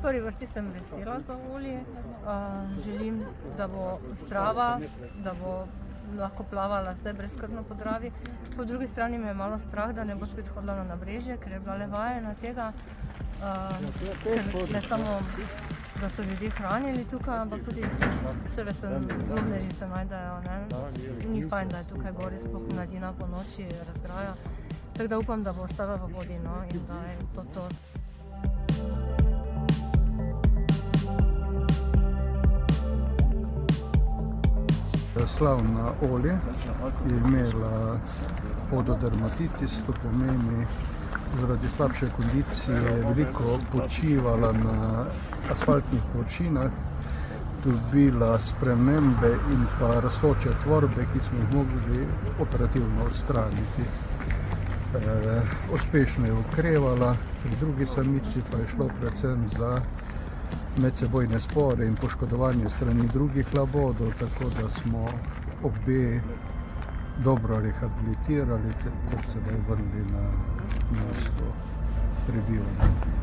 prvi vrsti sem vesela za Oli. Želim, da bo zdrava, da bo lahko plavala zdaj brezskrbno po Dravi. Po drugi strani me je malo strah, da ne bo spet hodila na Nabrežje, ker je bila le vajena tega. Ne samo, da so ljudje hranili tukaj, ampak tudi zlobneži se najdejo. Ni fajn, da je tukaj gori, sploh mladina po noči razgraja. Tako da upam, da bo ostala v vodi in da je to. Slavna Oli je imela pododermatitis, to pomeni zaradi slabše kondicije veliko počivala na asfaltnih površinah, dobila spremembe in pa rastoče tvorbe, ki smo jih mogli operativno odstraniti. Uspešno je okrevala, pri drugi samici pa je šlo predvsem za medsebojne spore in poškodovanje strani drugih labodov, tako da smo obe dobro rehabilitirali ter sedaj vrnili na mesto prebivanja.